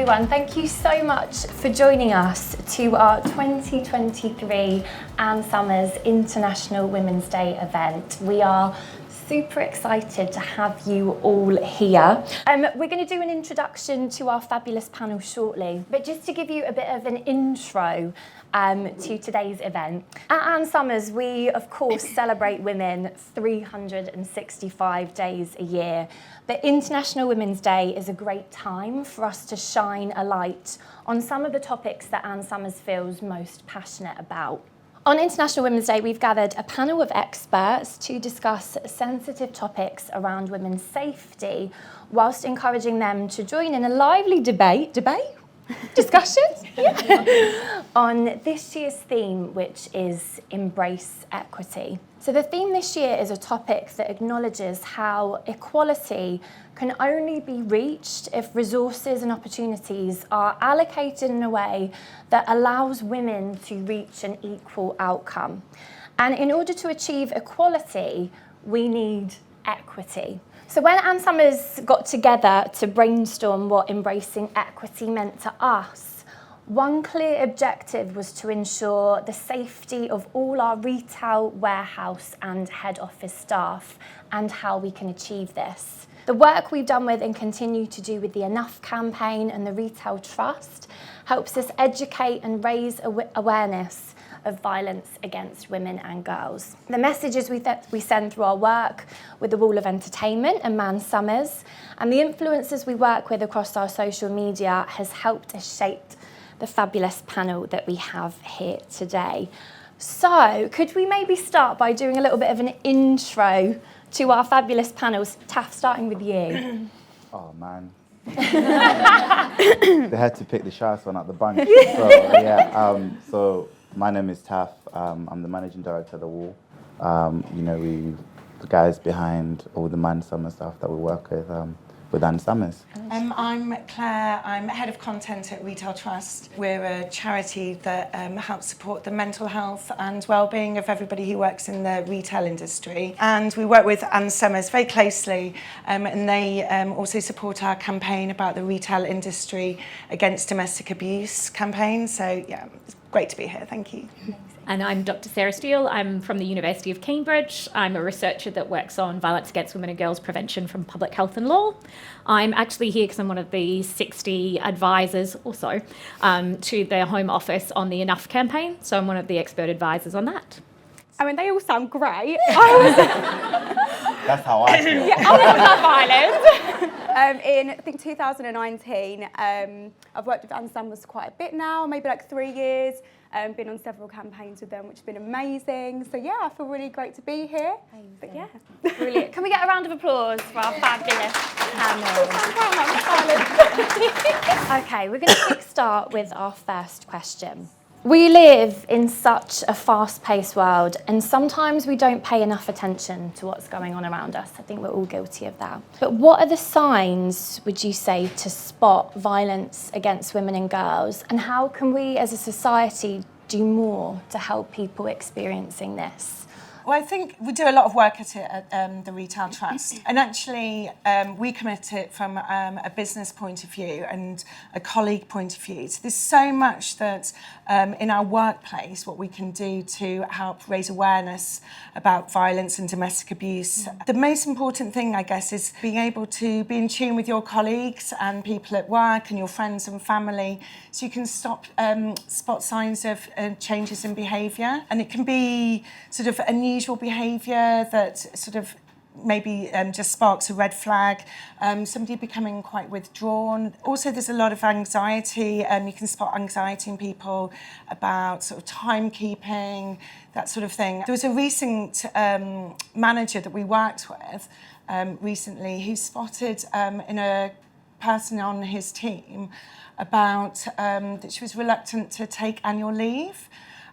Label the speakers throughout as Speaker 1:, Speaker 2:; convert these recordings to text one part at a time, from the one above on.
Speaker 1: everyone. Thank you so much for joining us to our 2023 Ann Summers International Women's Day event. We are super excited to have you all here. We're going to do an introduction to our fabulous panel shortly, but just to give you a bit of an intro to today's event. At Ann Summers, we of course celebrate women 365 days a year, but International Women's Day is a great time for us to shine a light on some of the topics that Ann Summers feels most passionate about. On International Women's Day, we've gathered a panel of experts to discuss sensitive topics around women's safety, whilst encouraging them to join in a lively discussion on this year's theme, which is Embrace Equity. So the theme this year is a topic that acknowledges how equality can only be reached if resources and opportunities are allocated in a way that allows women to reach an equal outcome. And in order to achieve equality, we need equity. So when Ann Summers got together to brainstorm what embracing equity meant to us, one clear objective was to ensure the safety of all our retail, warehouse and head office staff, and how we can achieve this. The work we've done with and continue to do with the Enough campaign and the Retail Trust helps us educate and raise awareness of violence against women and girls. The messages we send through our work with the Wall of Entertainment and Man Summers, and the influencers we work with across our social media has helped us shape the fabulous panel that we have here today. So, could we maybe start by doing a little bit of an intro to our fabulous panels? Taf, starting with you.
Speaker 2: Oh man. They had to pick the shyest one out the bunch. So yeah, so my name is Taf. I'm the managing director of the Wall. The guys behind all the Man Summer stuff that we work with Ann Summers.
Speaker 3: I'm Claire. I'm head of content at Retail Trust. We're a charity that helps support the mental health and well-being of everybody who works in the retail industry. And we work with Ann Summers very closely, and they also support our campaign about the retail industry against domestic abuse campaign. So yeah, it's great to be here. Thank you.
Speaker 4: And I'm Dr. Sarah Steele. I'm from the University of Cambridge. I'm a researcher that works on violence against women and girls prevention from public health and law. I'm actually here because I'm one of the 60 advisors or so to the Home Office on the Enough campaign. So I'm one of the expert advisors on that.
Speaker 5: I mean, they all sound great.
Speaker 2: That's how I feel.
Speaker 5: Yeah, I love Love Island. In, I think, 2019, I've worked with Ann Summers quite a bit now, maybe like 3 years. Been on several campaigns with them, which has been amazing. So yeah, I feel really great to be here. But yeah.
Speaker 1: Brilliant. Can we get a round of applause for our fabulous panel? Okay, we're going to kickstart with our first question. We live in such a fast-paced world, and sometimes we don't pay enough attention to what's going on around us. I think we're all guilty of that. But what are the signs, would you say, to spot violence against women and girls? And how can we, as a society, do more to help people experiencing this?
Speaker 3: Well, I think we do a lot of work at it at the Retail Trust. And actually, we come at it from a business point of view and a colleague point of view. So there's so much that in our workplace, what we can do to help raise awareness about violence and domestic abuse. The most important thing, I guess, is being able to be in tune with your colleagues and people at work and your friends and family, so you can spot signs of changes in behaviour. And it can be sort of unusual behaviour that sort of maybe just sparks a red flag, somebody becoming quite withdrawn. Also, there's a lot of anxiety. You can spot anxiety in people about sort of timekeeping, that sort of thing. There was a recent manager that we worked with recently who spotted in a person on his team about that she was reluctant to take annual leave.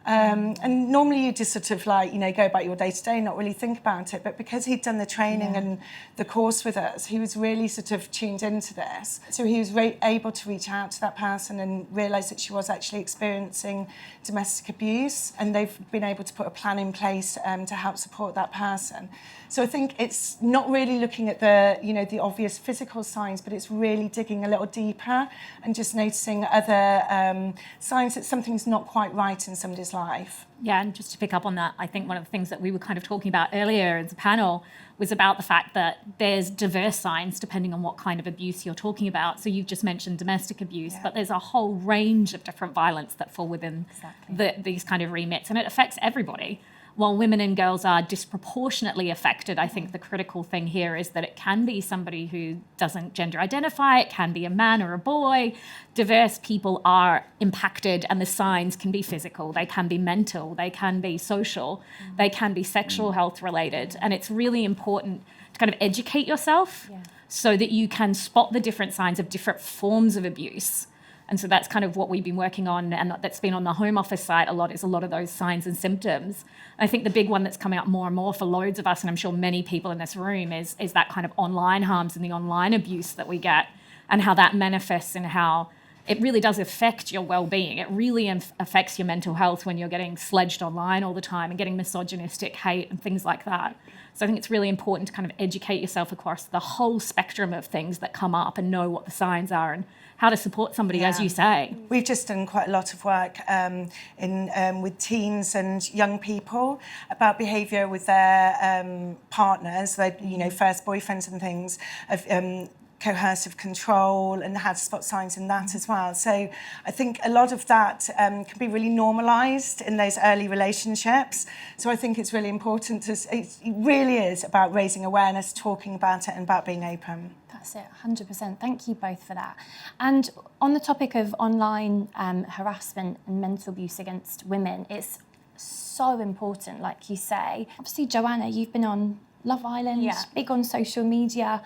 Speaker 3: And normally you just sort of like, you know, go about your day to day, not really think about it. But because he'd done the training and the course with us, he was really sort of tuned into this. So he was able to reach out to that person and realise that she was actually experiencing domestic abuse, and they've been able to put a plan in place to help support that person. So I think it's not really looking at the, you know, the obvious physical signs, but it's really digging a little deeper and just noticing other signs that something's not quite right in somebody's life.
Speaker 4: Yeah, and just to pick up on that, I think one of the things that we were kind of talking about earlier as a panel was about the fact that there's diverse signs depending on what kind of abuse you're talking about. So you've just mentioned domestic abuse, but there's a whole range of different violence that fall within these kind of remits, and it affects everybody. While women and girls are disproportionately affected, I think the critical thing here is that it can be somebody who doesn't gender identify, it can be a man or a boy. Diverse people are impacted, and the signs can be physical, they can be mental, they can be social, they can be sexual health related. And it's really important to kind of educate yourself so that you can spot the different signs of different forms of abuse. And so that's kind of what we've been working on, and that's been on the Home Office side a lot, is a lot of those signs and symptoms. I think the big one that's coming up more and more for loads of us, and I'm sure many people in this room, is that kind of online harms and the online abuse that we get, and how that manifests and how it really does affect your well-being. It really affects your mental health when you're getting sledged online all the time and getting misogynistic hate and things like that. So I think it's really important to kind of educate yourself across the whole spectrum of things that come up and know what the signs are and how to support somebody, as you say.
Speaker 3: We've just done quite a lot of work with teens and young people about behaviour with their partners, their, you know, first boyfriends and things, of coercive control, and how to spot signs in that as well. So I think a lot of that can be really normalised in those early relationships. So I think it's really important. It really is about raising awareness, talking about it, and about being open.
Speaker 1: That's it, 100%. Thank you both for that. And on the topic of online harassment and mental abuse against women, it's so important, like you say. Obviously, Joanna, you've been on Love Island, big on social media.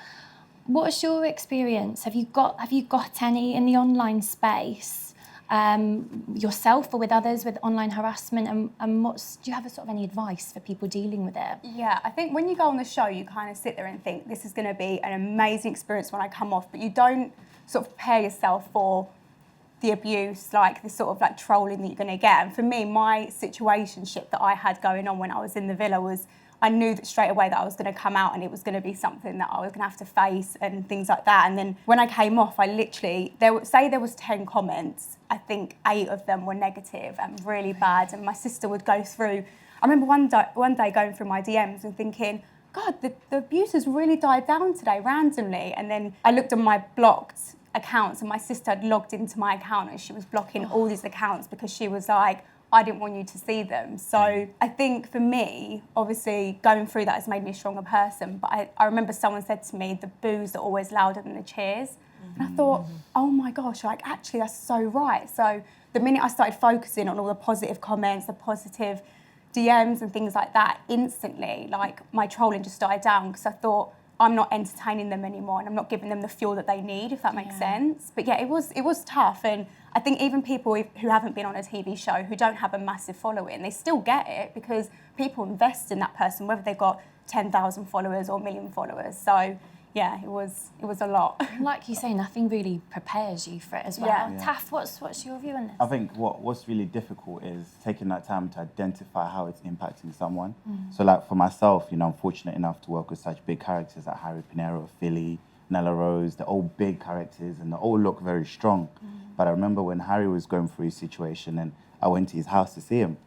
Speaker 1: What's your experience? Have you got any in the online space, yourself or with others, with online harassment? And do you have any advice for people dealing with it?
Speaker 5: Yeah, I think when you go on the show, you kind of sit there and think, this is going to be an amazing experience when I come off, but you don't sort of prepare yourself for the abuse, like the sort of like trolling that you're going to get. And for me, my situationship that I had going on when I was in the villa was, I knew that straight away that I was going to come out and it was going to be something that I was going to have to face and things like that. And then when I came off, I literally, there was 10 comments, I think 8 of them were negative and really bad. And my sister would go through, I remember one day going through my DMs and thinking, God, the abuse has really died down today randomly. And then I looked at my blocked accounts, and my sister had logged into my account and she was blocking all these accounts because she was like, I didn't want you to see them. So I think for me, obviously going through that has made me a stronger person. But I remember someone said to me, the boos are always louder than the cheers. And I thought, oh my gosh, like actually that's so right. So the minute I started focusing on all the positive comments, the positive DMs and things like that, instantly, like my trolling just died down, because I thought, I'm not entertaining them anymore and I'm not giving them the fuel that they need, if that makes sense. But yeah, it was tough. And I think even people who haven't been on a TV show, who don't have a massive following, they still get it because people invest in that person, whether they've got 10,000 followers or 1 million followers. So yeah, it was a lot.
Speaker 1: Like you say, nothing really prepares you for it as well.
Speaker 5: Yeah.
Speaker 1: Taf, what's your view on this?
Speaker 2: I think what's really difficult is taking that time to identify how it's impacting someone. So like for myself, you know, I'm fortunate enough to work with such big characters like Harry Pinero, Philly, Nella Rose. They're all big characters and they all look very strong. But I remember when Harry was going through his situation and I went to his house to see him,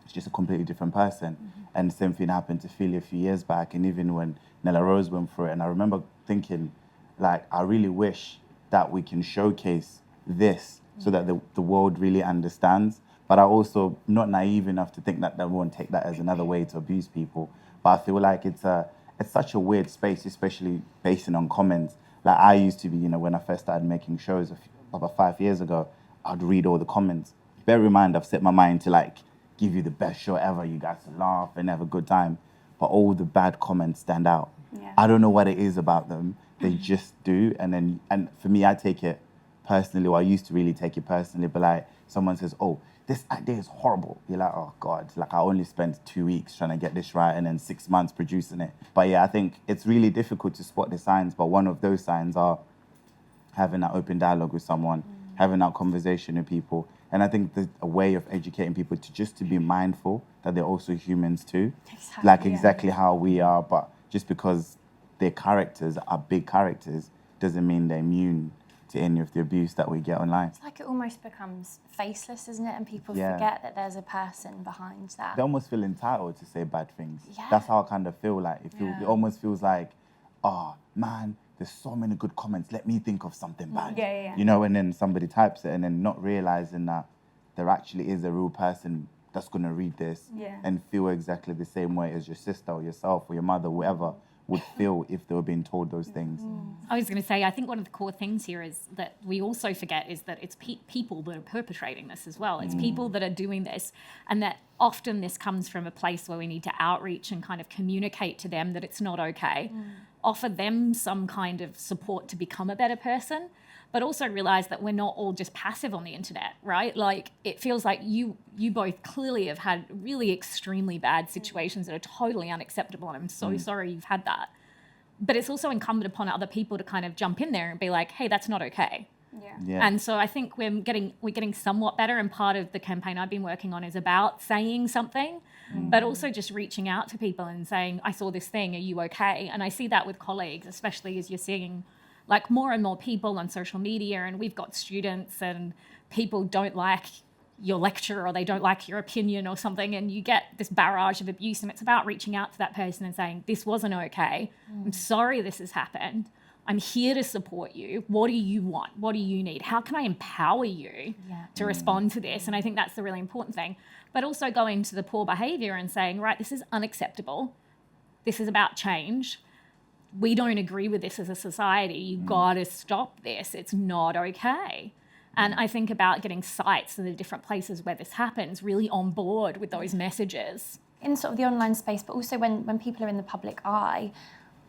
Speaker 2: it's just a completely different person. And the same thing happened to Philly a few years back, and even when Nella Rose went through it. And I remember thinking, like, I really wish that we can showcase this so that the world really understands. But I also not naive enough to think that they won't take that as another way to abuse people. But I feel like it's such a weird space, especially basing on comments. Like I used to be, you know, when I first started making shows about 5 years ago, I'd read all the comments. Bear in mind, I've set my mind to like give you the best show ever. You guys to laugh and have a good time. But all the bad comments stand out.
Speaker 5: Yeah.
Speaker 2: I don't know what it is about them. They just do. And for me, I take it personally, or I used to really take it personally. But like someone says, oh, this idea is horrible. You're like, oh God, like I only spent 2 weeks trying to get this right and then 6 months producing it. But yeah, I think it's really difficult to spot the signs, but one of those signs are having that open dialogue with someone, having that conversation with people. And I think there's a way of educating people to be mindful that they're also humans too.
Speaker 1: Exactly,
Speaker 2: Like exactly how we are, but just because their characters are big characters doesn't mean they're immune to any of the abuse that we get online.
Speaker 1: It's like it almost becomes faceless, isn't it? And people
Speaker 2: Yeah.
Speaker 1: forget that there's a person behind that.
Speaker 2: They almost feel entitled to say bad things.
Speaker 1: Yeah.
Speaker 2: That's how I kind of feel like. It almost feels like, oh man, there's so many good comments. Let me think of something bad.
Speaker 5: Yeah.
Speaker 2: You know, and then somebody types it and then not realizing that there actually is a real person that's going to read this and feel exactly the same way as your sister or yourself or your mother, whoever would feel if they were being told those things.
Speaker 4: I was going to say, I think one of the core things here is that we also forget is that it's people that are perpetrating this as well. It's people that are doing this, and that often this comes from a place where we need to outreach and kind of communicate to them that it's not okay, offer them some kind of support to become a better person, but also realize that we're not all just passive on the internet, right? Like, it feels like you both clearly have had really extremely bad situations that are totally unacceptable, and I'm so sorry you've had that. But it's also incumbent upon other people to kind of jump in there and be like, hey, that's not okay.
Speaker 2: Yeah.
Speaker 4: And so I think we're getting somewhat better, and part of the campaign I've been working on is about saying something, but also just reaching out to people and saying, I saw this thing, are you okay? And I see that with colleagues, especially as you're seeing like more and more people on social media, and we've got students and people don't like your lecture or they don't like your opinion or something, and you get this barrage of abuse, and it's about reaching out to that person and saying, this wasn't okay. I'm sorry this has happened. I'm here to support you. What do you want? What do you need? How can I empower you to respond to this? And I think that's the really important thing. But also going to the poor behavior and saying, right, this is unacceptable. This is about change. We don't agree with this as a society. You gotta stop this. It's not okay. And I think about getting sites in the different places where this happens, really on board with those messages.
Speaker 1: In sort of the online space, but also when people are in the public eye,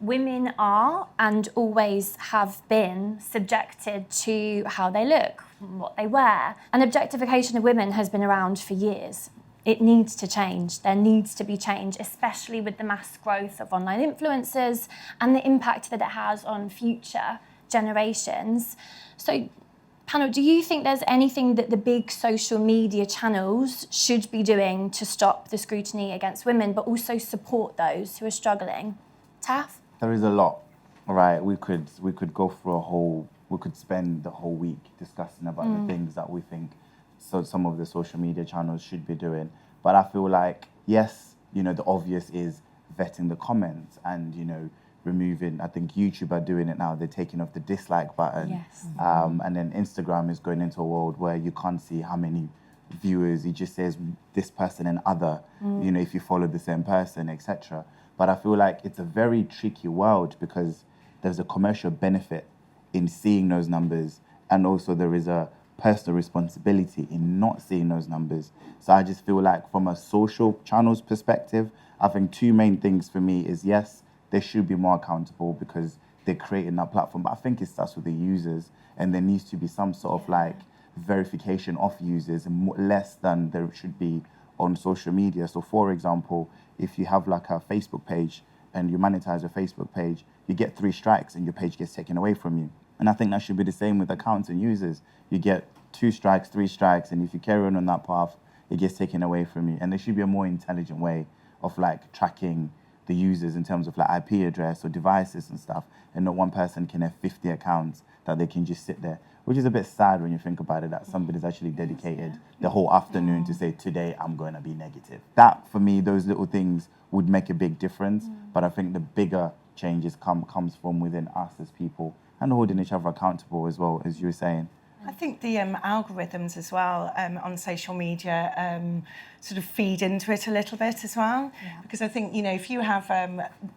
Speaker 1: women are and always have been subjected to how they look, what they wear. And objectification of women has been around for years. It needs to change. There needs to be change, especially with the mass growth of online influencers and the impact that it has on future generations. So, panel, do you think there's anything that the big social media channels should be doing to stop the scrutiny against women, but also support those who are struggling? Taf?
Speaker 2: There is a lot, right? We could go through we could spend the whole week discussing about the things that we think some of the social media channels should be doing. But I feel like, yes, you know, the obvious is vetting the comments and, you know, removing, I think YouTube are doing it now, they're taking off the dislike button.
Speaker 1: Yes.
Speaker 2: And then Instagram is going into a world where you can't see how many viewers, it just says this person and other, you know, if you follow the same person, etc. But I feel like it's a very tricky world because there's a commercial benefit in seeing those numbers, and also there is a personal responsibility in not seeing those numbers. So I just feel like from a social channels perspective, I think two main things for me is, yes, they should be more accountable because they're creating that platform, but I think it starts with the users, and there needs to be some sort of like verification of users, and less than there should be on social media. So for example, if you have like a Facebook page and you monetize a Facebook page, you get 3 strikes and your page gets taken away from you. And I think that should be the same with accounts and users. You get 2 strikes, 3 strikes, and if you carry on that path, it gets taken away from you. And there should be a more intelligent way of like tracking the users in terms of like IP address or devices and stuff, and not one person can have 50 accounts that they can just sit there, which is a bit sad when you think about it, that somebody's actually dedicated the whole afternoon to say, today I'm going to be negative. That, for me, those little things would make a big difference, but I think the bigger changes comes from within us as people, and holding each other accountable as well, as you were saying.
Speaker 3: I think the algorithms as well on social media sort of feed into it a little bit as well. Yeah. Because I think, you know, if you have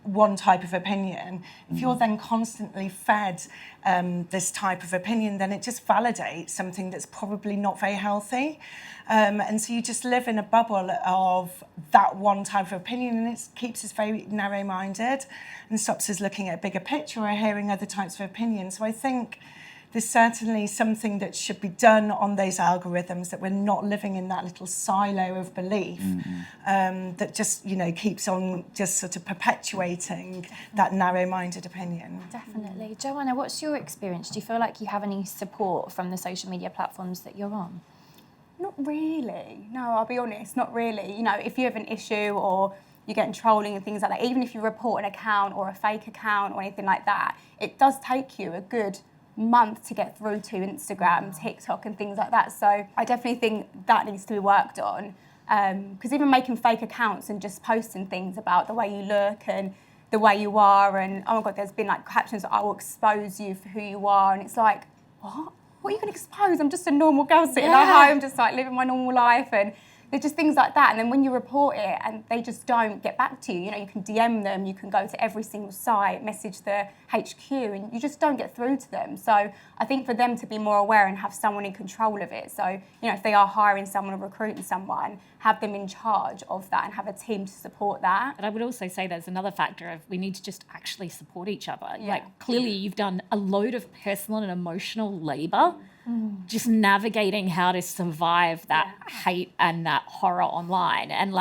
Speaker 3: one type of opinion, if you're then constantly fed this type of opinion, then it just validates something that's probably not very healthy. And so you just live in a bubble of that one type of opinion, and it keeps us very narrow-minded and stops us looking at a bigger picture or hearing other types of opinions. So I think there's certainly something that should be done on those algorithms, that we're not living in that little silo of belief that just, keeps on just sort of perpetuating that narrow-minded opinion.
Speaker 1: Definitely. Joanna, what's your experience? Do you feel like you have any support from the social media platforms that you're on?
Speaker 5: Not really. No, I'll be honest, not really. If you have an issue or you're getting trolling and things like that, even if you report an account or a fake account or anything like that, it does take you a good month to get through to Instagram, TikTok and things like that. So I definitely think that needs to be worked on. Because even making fake accounts and just posting things about the way you look and the way you are, and oh my God, there's been like captions, I will expose you for who you are. And it's like, what? What are you going to expose? I'm just a normal girl sitting at home, just like living my normal life. And there's just things like that. And then when you report it and they just don't get back to you, you can DM them, you can go to every single site, message the HQ, and you just don't get through to them. So I think for them to be more aware and have someone in control of it. So, if they are hiring someone or recruiting someone, have them in charge of that and have a team to support that.
Speaker 4: But I would also say there's another factor of we need to just actually support each other. Yeah. Like clearly you've done a load of personal and emotional labour just navigating how to survive that hate and that horror online. And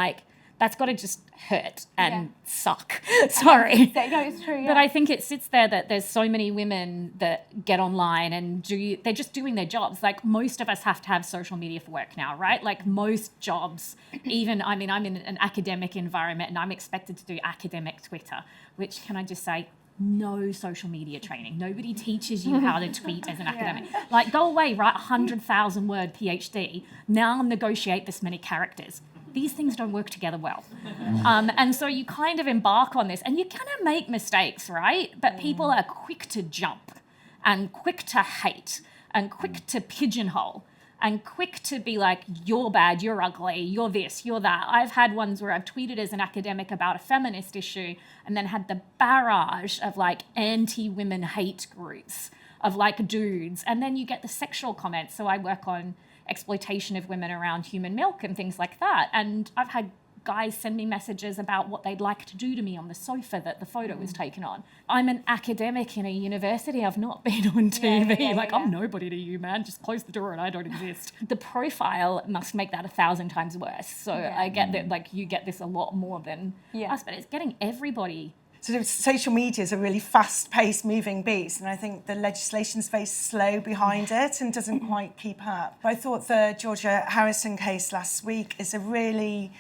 Speaker 4: that's got to just hurt and suck. Sorry.
Speaker 5: No, it's true. Yeah.
Speaker 4: But I think it sits there that there's so many women that get online and they're just doing their jobs. Like most of us have to have social media for work now, right? Like most jobs, even, I'm in an academic environment and I'm expected to do academic Twitter, which can I just say, no social media training. Nobody teaches you how to tweet as an academic. Like go away, write 100,000 word PhD, now negotiate this many characters. These things don't work together well. And so you kind of embark on this and you're going to make mistakes, right? But people are quick to jump and quick to hate and quick to pigeonhole and quick to be like, you're bad, you're ugly, you're this, you're that. I've had ones where I've tweeted as an academic about a feminist issue and then had the barrage of anti-women hate groups of dudes. And then you get the sexual comments. So I work on exploitation of women around human milk and things like that. And I've had guys send me messages about what they'd like to do to me on the sofa that the photo was taken on. I'm an academic in a university. I've not been on TV. I'm nobody to you, man. Just close the door and I don't exist. The profile must make that 1,000 times worse. So I get that you get this a lot more than us, but it's getting everybody.
Speaker 3: Sort of social media is a really fast-paced moving beast, and I think the legislation's very slow behind it and doesn't quite keep up. I thought the Georgia Harrison case last week is a really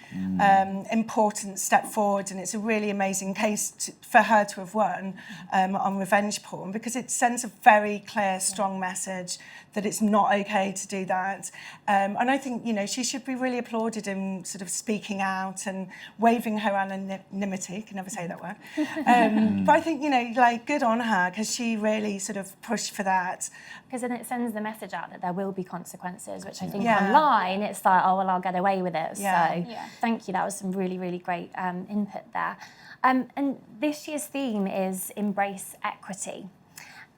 Speaker 3: important step forward, and it's a really amazing case for her to have won on revenge porn, because it sends a very clear, strong message that it's not okay to do that. And I think, she should be really applauded in sort of speaking out and waiving her anonymity, can never say that word. But I think, good on her, because she really sort of pushed for that.
Speaker 1: Because then it sends the message out that there will be consequences, which I think online it's like, oh, well, I'll get away with it. So thank you. That was some really, really great input there. And this year's theme is Embrace Equity.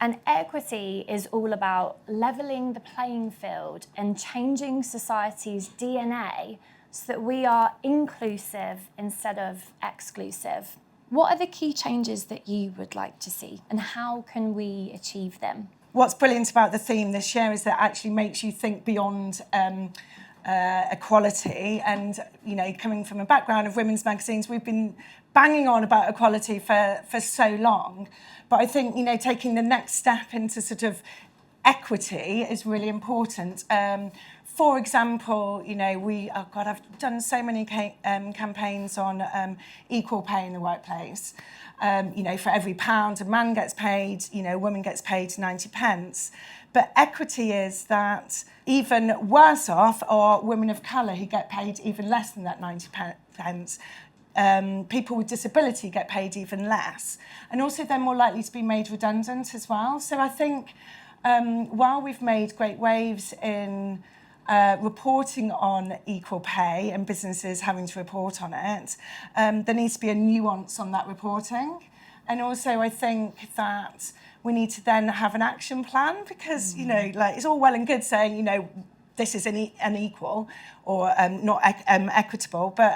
Speaker 1: And equity is all about levelling the playing field and changing society's DNA so that we are inclusive instead of exclusive. What are the key changes that you would like to see and how can we achieve them?
Speaker 3: What's brilliant about the theme this year is that it actually makes you think beyond equality. And, coming from a background of women's magazines, we've been banging on about equality for so long. But I think, taking the next step into sort of equity is really important. For example, I've done so many campaigns on equal pay in the workplace. For every pound a man gets paid, a woman gets paid 90 pence. But equity is that even worse off are women of colour who get paid even less than that 90 pence. People with disability get paid even less. And also they're more likely to be made redundant as well. So I think while we've made great waves in reporting on equal pay and businesses having to report on it, there needs to be a nuance on that reporting. And also I think that we need to then have an action plan because, it's all well and good saying, this is unequal or not equitable, but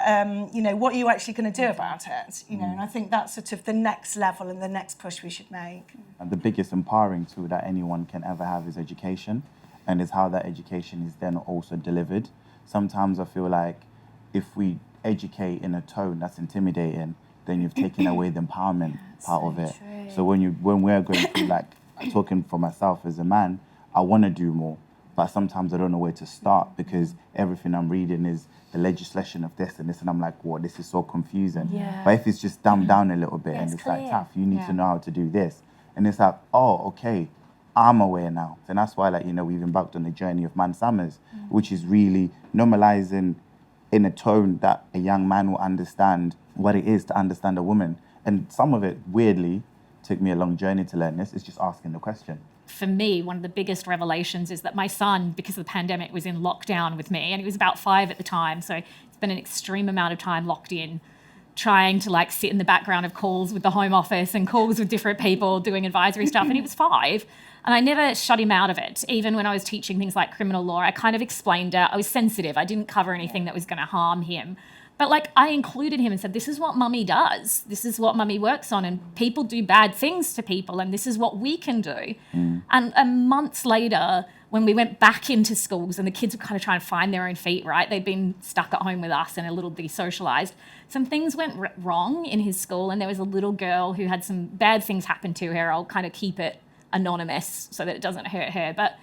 Speaker 3: what are you actually going to do about it? And I think that's sort of the next level and the next push we should make.
Speaker 2: And the biggest empowering tool that anyone can ever have is education, and is how that education is then also delivered. Sometimes I feel like if we educate in a tone that's intimidating, then you've taken away the empowerment part of it.
Speaker 5: True.
Speaker 2: So when we're going through, like, talking for myself as a man, I want to do more, but sometimes I don't know where to start because everything I'm reading is the legislation of this and this, and I'm like, what, this is so confusing.
Speaker 1: Yeah.
Speaker 2: But if it's just dumbed down a little bit, and it's like,
Speaker 1: clear.
Speaker 2: Taf, you need to know how to do this. And it's like, oh, okay, I'm aware now. And that's why, like, we've embarked on the journey of Man Summers, which is really normalizing in a tone that a young man will understand what it is to understand a woman. And some of it, weirdly, took me a long journey to learn this. It's just asking the question.
Speaker 4: For me, one of the biggest revelations is that my son, because of the pandemic, was in lockdown with me, and he was about 5 at the time. So it's been an extreme amount of time locked in, trying to like sit in the background of calls with the Home Office and calls with different people doing advisory stuff. And he was 5. And I never shut him out of it. Even when I was teaching things like criminal law, I kind of explained it. I was sensitive. I didn't cover anything that was going to harm him. But like I included him and said, this is what mummy does. This is what mummy works on. And people do bad things to people. And this is what we can do. And months later, when we went back into schools and the kids were kind of trying to find their own feet, right? They'd been stuck at home with us and a little desocialized. Some things went wrong in his school. And there was a little girl who had some bad things happen to her. I'll kind of keep it anonymous so that it doesn't hurt her. But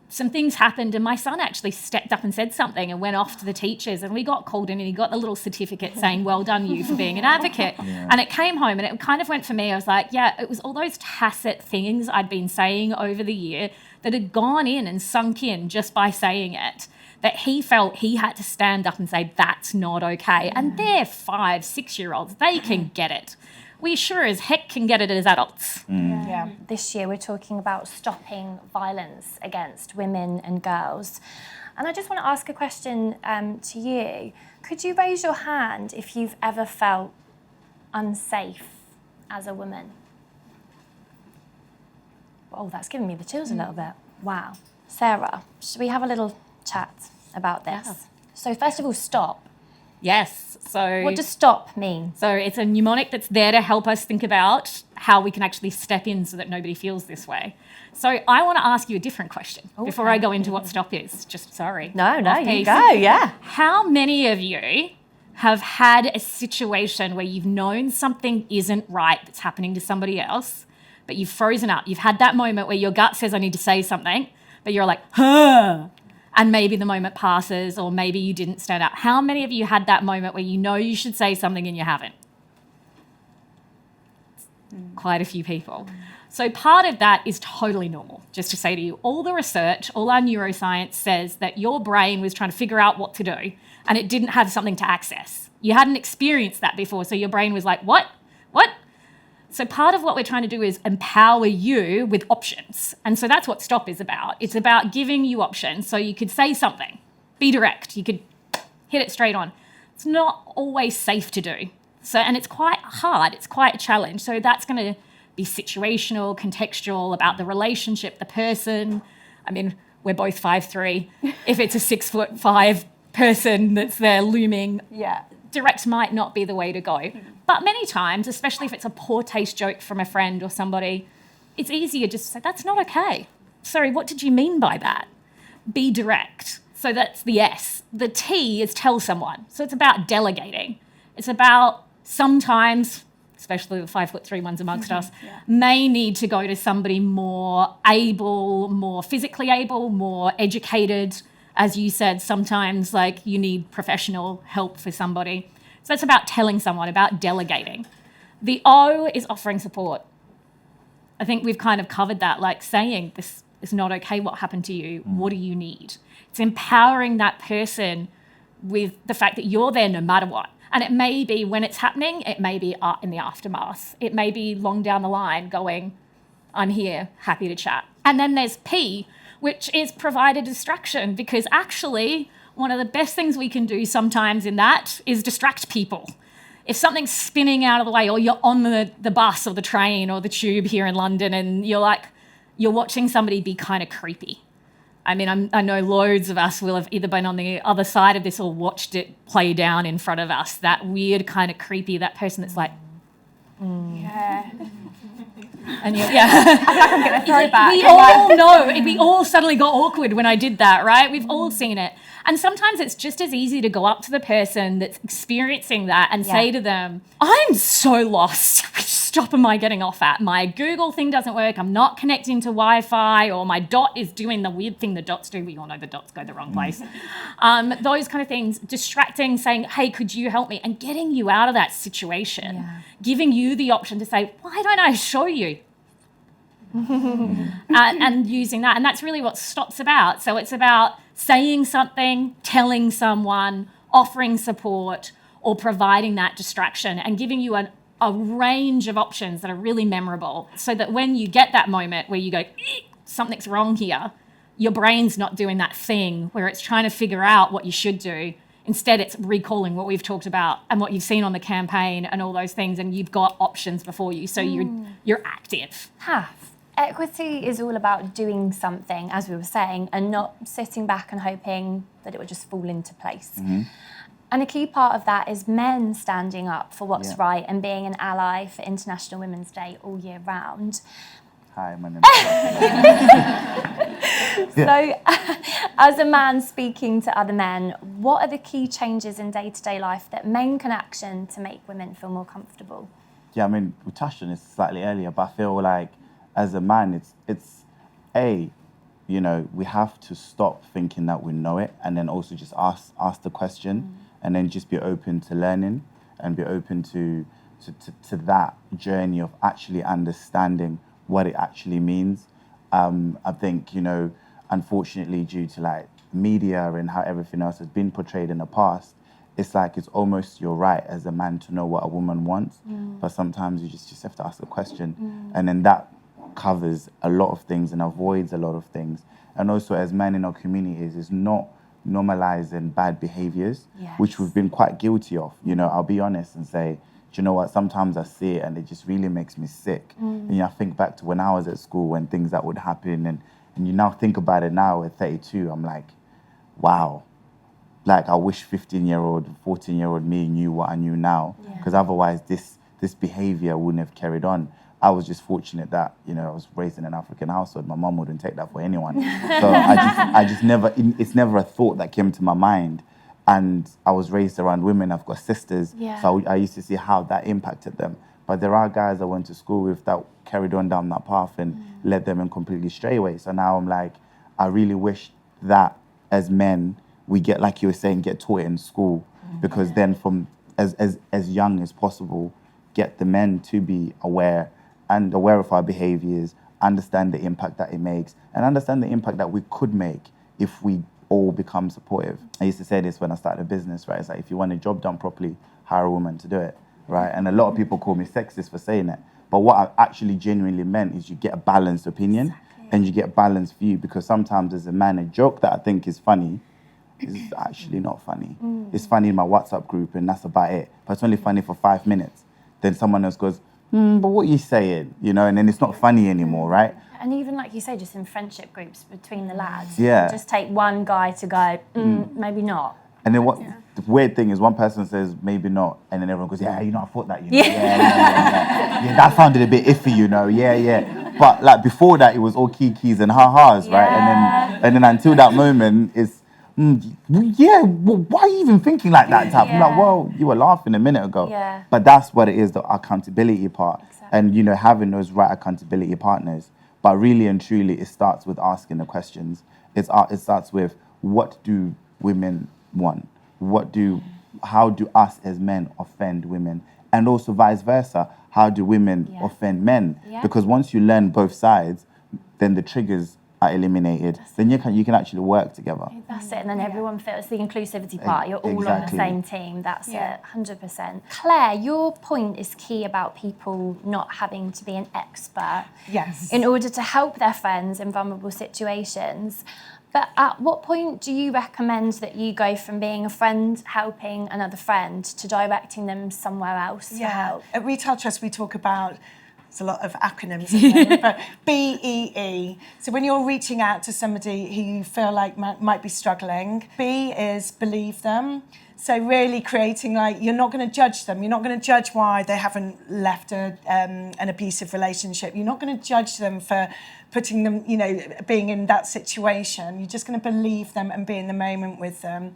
Speaker 4: some things happened and my son actually stepped up and said something and went off to the teachers, and we got called in and he got the little certificate saying, well done you for being an advocate. Yeah. And it came home and it kind of went for me. I was like, yeah, it was all those tacit things I'd been saying over the year that had gone in and sunk in just by saying it, that he felt he had to stand up and say, that's not okay. And they're 5, 6-year-olds. They can get it. We sure as heck can get it as adults.
Speaker 3: Yeah.
Speaker 1: This year we're talking about stopping violence against women and girls. And I just want to ask a question to you. Could you raise your hand if you've ever felt unsafe as a woman? Oh, that's giving me the chills a little bit. Wow. Sarah, should we have a little chat about this?
Speaker 4: Yeah.
Speaker 1: So first of all, stop.
Speaker 4: Yes. So
Speaker 1: What does stop mean?
Speaker 4: So it's a mnemonic that's there to help us think about how we can actually step in so that nobody feels this way. So I want to ask you a different question before I go into what stop is. Just sorry.
Speaker 1: No, you go, yeah.
Speaker 4: How many of you have had a situation where you've known something isn't right that's happening to somebody else, but you've frozen up? You've had that moment where your gut says, I need to say something, but you're like, huh. And maybe the moment passes, or maybe you didn't stand up. How many of you had that moment where you know you should say something and you haven't? Quite a few people. So part of that is totally normal. Just to say to you, all the research, all our neuroscience says that your brain was trying to figure out what to do and it didn't have something to access. You hadn't experienced that before, so your brain was like, what? So part of what we're trying to do is empower you with options. And so that's what stop is about. It's about giving you options so you could say something, be direct, you could hit it straight on. It's not always safe to do. So, and it's quite hard, it's quite a challenge. So that's going to be situational, contextual, about the relationship, the person. I mean, we're both 5'3". If it's a 6'5" person that's there looming, direct might not be the way to go. But many times, especially if it's a poor taste joke from a friend or somebody, it's easier just to say, that's not okay. Sorry, what did you mean by that? Be direct. So that's the S. The T is tell someone. So it's about delegating. It's about sometimes, especially the 5'3" ones amongst us, may need to go to somebody more able, more physically able, more educated. As you said, sometimes like you need professional help for somebody. So that's about telling someone, about delegating. The O is offering support. I think we've kind of covered that, like saying this is not okay, what happened to you, what do you need? It's empowering that person with the fact that you're there no matter what. And it may be when it's happening, it may be in the aftermath. It may be long down the line going, I'm here, happy to chat. And then there's P, which is provide a distraction, because actually one of the best things we can do sometimes in that is distract people. If something's spinning out of the way, or you're on the bus or the train or the tube here in London and you're watching somebody be kind of creepy, I mean, I know loads of us will have either been on the other side of this or watched it play down in front of us. That weird kind of creepy, that person that's like,
Speaker 5: Yeah.
Speaker 4: and you're,
Speaker 5: I feel like I'm getting a throwback.
Speaker 4: we all know, we all suddenly got awkward when I did that, right? We've all seen it. And sometimes it's just as easy to go up to the person that's experiencing that and say to them, I'm so lost. Which stop am I getting off at? My Google thing doesn't work. I'm not connecting to Wi-Fi, or my dot is doing the weird thing the dots do. We all know the dots go the wrong place. Those kind of things, distracting, saying, hey, could you help me? And getting you out of that situation, giving you the option to say, why don't I show you? And using that. And that's really what STOP's about. So it's about saying something, telling someone, offering support, or providing that distraction and giving you a range of options that are really memorable, so that when you get that moment where you go, something's wrong here, your brain's not doing that thing where it's trying to figure out what you should do. Instead, it's recalling what we've talked about and what you've seen on the campaign and all those things, and you've got options before you, so you're active.
Speaker 1: Equity is all about doing something, as we were saying, and not sitting back and hoping that it would just fall into place. And a key part of that is men standing up for what's right and being an ally for International Women's Day all year round.
Speaker 2: Hi, my name is
Speaker 1: So, as a man speaking to other men, what are the key changes in day-to-day life that men can action to make women feel more comfortable?
Speaker 2: Yeah, I mean, we touched on this slightly earlier, but I feel like as a man, it's we have to stop thinking that we know it, and then also just ask the question, and then just be open to learning and be open to that journey of actually understanding what it actually means. I think, unfortunately, due to like media and how everything else has been portrayed in the past, it's like it's almost your right as a man to know what a woman wants, but sometimes you just have to ask a question, and then that covers a lot of things and avoids a lot of things. And also, as men in our communities, is not normalizing bad behaviors, which we've been quite guilty of. I'll be honest and say, do you know what, sometimes I see it and it just really makes me sick. And I think back to when I was at school, when things that would happen, and you now think about it now at 32, I'm like, wow, like I wish 15-year-old, 14-year-old me knew what I knew now, because otherwise this behavior wouldn't have carried on. I was just fortunate that, I was raised in an African household. My mom wouldn't take that for anyone. So I just never, it's never a thought that came to my mind. And I was raised around women. I've got sisters. So I used to see how that impacted them. But there are guys I went to school with that carried on down that path and led them in completely stray ways. So now I'm like, I really wish that as men, we get, like you were saying, get taught in school. Because then from as young as possible, get the men to be aware of our behaviors, understand the impact that it makes, and understand the impact that we could make if we all become supportive. I used to say this when I started a business, right? It's like, if you want a job done properly, hire a woman to do it, right? And a lot of people call me sexist for saying it. But what I actually genuinely meant is you get a balanced opinion and you get a balanced view, because sometimes as a man, a joke that I think is funny is actually not funny. It's funny in my WhatsApp group and that's about it. But it's only funny for 5 minutes. Then someone else goes, but what are you saying? And then it's not funny anymore, right?
Speaker 1: And even like you say, just in friendship groups between the lads, just take one guy to go, maybe not.
Speaker 2: And then the weird thing is, one person says maybe not, and then everyone goes, I thought that, yeah, that sounded a bit iffy, But like before that, it was all kikis and ha-has, right? And then until that moment, it's why are you even thinking like that type? I'm like, well, you were laughing a minute ago. But that's what it is, the accountability part. And, having those right accountability partners. But really and truly, it starts with asking the questions. It starts with, what do women want? How do us as men offend women? And also vice versa, how do women offend men? Because once you learn both sides, then the triggers are eliminated, then you can actually work together.
Speaker 1: That's it, and then everyone feels the inclusivity part. You're all on the same team. That's it, 100%. Claire, your point is key about people not having to be an expert in order to help their friends in vulnerable situations. But at what point do you recommend that you go from being a friend helping another friend to directing them somewhere else to help?
Speaker 3: At Retail Trust, we talk about There's a lot of acronyms in there, but BEE. So when you're reaching out to somebody who you feel like might be struggling, B is believe them. So really creating, like, you're not going to judge them. You're not going to judge why they haven't left an abusive relationship. You're not going to judge them for putting them, you know, being in that situation. You're just going to believe them and be in the moment with them.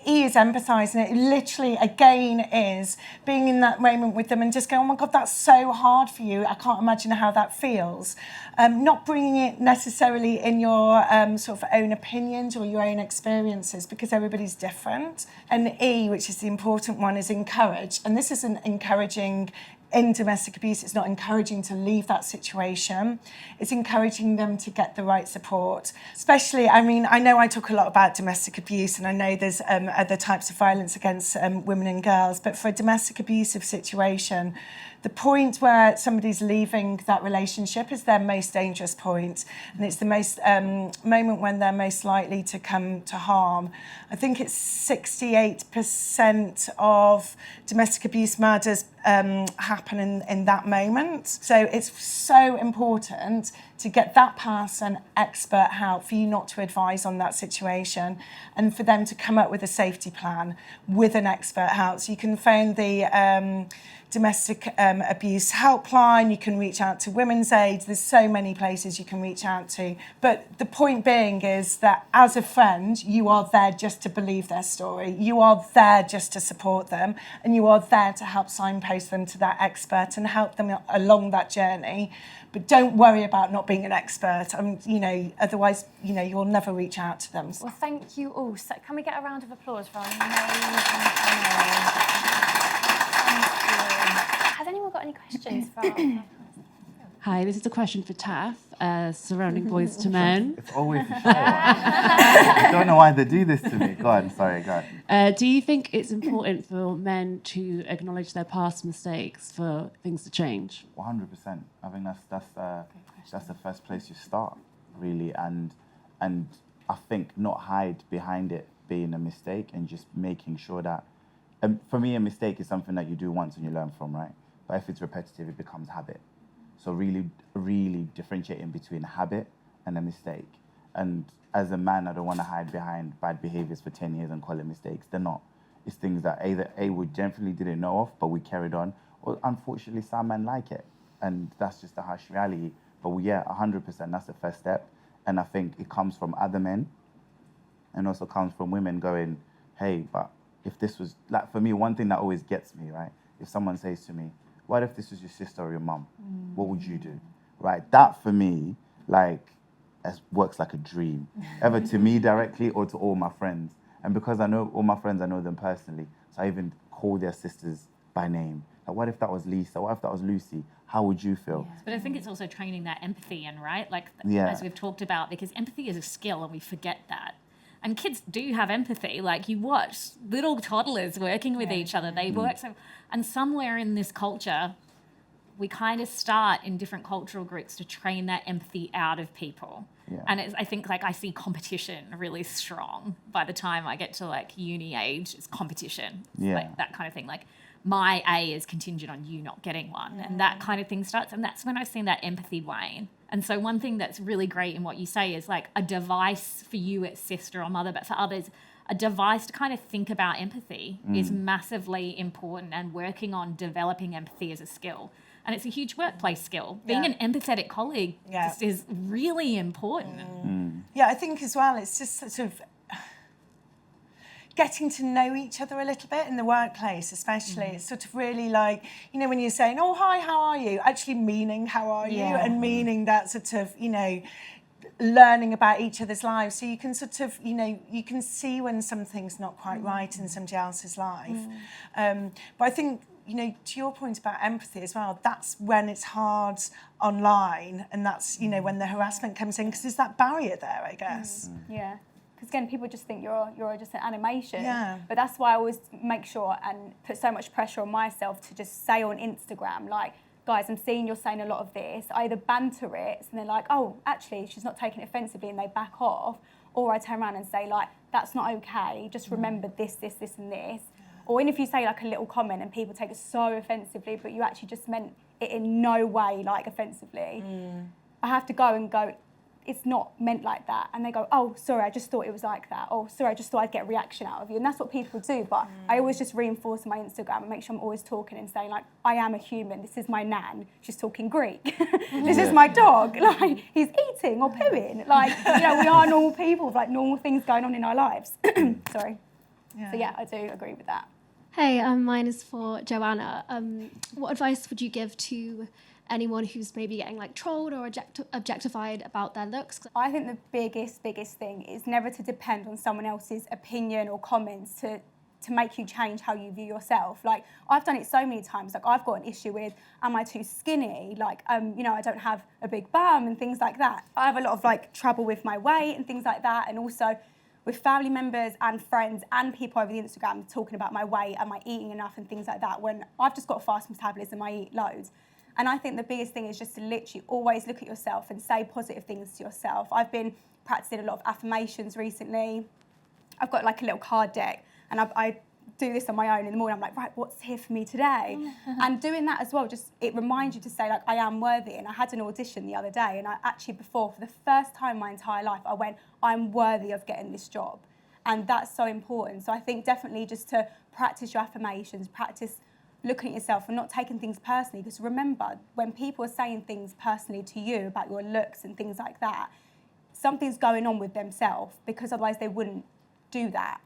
Speaker 3: E is empathise, and it literally, again, is being in that moment with them and just going, oh my God, that's so hard for you. I can't imagine how that feels. Not bringing it necessarily in your sort of own opinions or your own experiences, because everybody's different. And E, which is the important one, is encourage. And this isn't encouraging in domestic abuse, it's not encouraging to leave that situation. It's encouraging them to get the right support. Especially, I mean, I know I talk a lot about domestic abuse, and I know there's other types of violence against women and girls, but for a domestic abusive situation, the point where somebody's leaving that relationship is their most dangerous point, and it's the most moment when they're most likely to come to harm. I think it's 68% of domestic abuse murders happen in that moment. So it's so important to get that person expert help, for you not to advise on that situation, and for them to come up with a safety plan with an expert help. So you can phone the domestic abuse helpline, you can reach out to Women's Aid, there's so many places you can reach out to. But the point being is that as a friend, you are there just to believe their story, you are there just to support them, and you are there to help signpost them to that expert and help them along that journey. But don't worry about not being an expert, you know, otherwise, you know, you'll never reach out to them.
Speaker 1: Well, thank you all. So can we get a round of applause for our amazing panel? Has anyone got any questions for our
Speaker 6: Hi, this is a question for Taf, surrounding Boys to Men.
Speaker 2: It's always a show. I don't know why they do this to me. Go on, sorry, go on.
Speaker 6: Do you think it's important for men to acknowledge their past mistakes for things to change?
Speaker 2: 100%. I think that's the first place you start, really, and I think not hide behind it being a mistake, and just making sure that, for me, a mistake is something that you do once and you learn from, right? But if it's repetitive, it becomes habit. So really differentiating between habit and a mistake. And as a man, I don't want to hide behind bad behaviors for 10 years and call it mistakes. They're not. It's things that either we definitely didn't know of, but we carried on, or unfortunately some men like it. And that's just the harsh reality. But yeah, 100%, that's the first step. And I think it comes from other men, and also comes from women going, hey, but if this was, like, for me, one thing that always gets me, right? If someone says to me, what if this was your sister or your mum? What would you do? Right? That, for me, like, works like a dream. Either to me directly or to all my friends. And because I know all my friends, I know them personally, so I even call their sisters by name. Like, what if that was Lisa? What if that was Lucy? How would you feel?
Speaker 4: But I think it's also training that empathy in, right? Like,
Speaker 2: Yeah.
Speaker 4: as we've talked about, because empathy is a skill and we forget that. And kids do have empathy. Like, you watch little toddlers working with each other. They work so... And somewhere in this culture, we kind of start in different cultural groups to train that empathy out of people.
Speaker 2: Yeah.
Speaker 4: And I think, like, I see competition really strong. By the time I get to, like, uni age, it's competition. It's like that kind of thing. Like, my A is contingent on you not getting one. And that kind of thing starts. And that's when I've seen that empathy wane. And so one thing that's really great in what you say is, like, a device for you, it's sister or mother, but for others, a device to kind of think about empathy is massively important, and working on developing empathy as a skill. And it's a huge workplace skill. Being an empathetic colleague just is really important.
Speaker 3: Yeah, I think as well, it's just sort of getting to know each other a little bit in the workplace, especially. It's sort of really like, you know, when you're saying, oh, hi, how are you? Actually meaning, how are you? And meaning that sort of, you know, learning about each other's lives. So you can sort of, you know, you can see when something's not quite right in somebody else's life. But I think, you know, to your point about empathy as well, that's when it's hard online, and that's, you know, when the harassment comes in, because there's that barrier there, I guess.
Speaker 5: Yeah. Because again, people just think you're just an animation.
Speaker 3: Yeah.
Speaker 5: But that's why I always make sure and put so much pressure on myself to just say on Instagram, like, guys, I'm seeing you're saying a lot of this. I either banter it, and they're like, oh, actually, she's not taking it offensively, and they back off. Or I turn around and say, like, that's not okay. Just remember this, and this. Or even if you say like a little comment and people take it so offensively, but you actually just meant it in no way like offensively, I have to go, it's not meant like that. And they go, oh, sorry, I just thought it was like that. Oh, sorry, I just thought I'd get a reaction out of you. And that's what people do. But I always just reinforce my Instagram and make sure I'm always talking and saying, like, I am a human. This is my nan. She's talking Greek. This is my dog. Like, he's eating or pooing. Like, you know, we are normal people with, like, normal things going on in our lives. Sorry. Yeah. So, yeah, I do agree with that.
Speaker 7: Hey, mine is for Joanna. What advice would you give to anyone who's maybe getting like trolled or objectified about their looks?
Speaker 5: I think the biggest thing is never to depend on someone else's opinion or comments to make you change how you view yourself. Like, I've done it so many times. Like, I've got an issue with, am I too skinny? Like, you know, I don't have a big bum and things like that. I have a lot of like trouble with my weight and things like that, and also with family members and friends and people over the Instagram talking about my weight, am I eating enough and things like that, when I've just got a fast metabolism, I eat loads. And I think the biggest thing is just to literally always look at yourself and say positive things to yourself. I've been practicing a lot of affirmations recently. I've got like a little card deck, and I do this on my own in the morning. I'm like, right, what's here for me today? And doing that as well, just it reminds you to say, like, I am worthy. And I had an audition the other day, and I actually for the first time in my entire life, I went, I'm worthy of getting this job. And that's so important. So I think definitely just to practice your affirmations, practice looking at yourself and not taking things personally, because remember, when people are saying things personally to you about your looks and things like that, something's going on with themselves, because otherwise they wouldn't do that.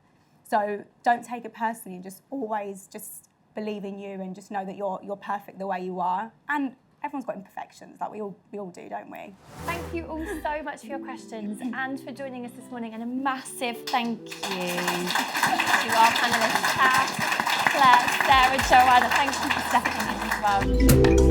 Speaker 5: So don't take it personally, and just always just believe in you and just know that you're perfect the way you are. And everyone's got imperfections, like we all do, don't we?
Speaker 1: Thank you all so much for your questions and for joining us this morning, and a massive thank you to our panellists, Taf, Claire, Sarah, Joanna. Thank you for stepping in as well.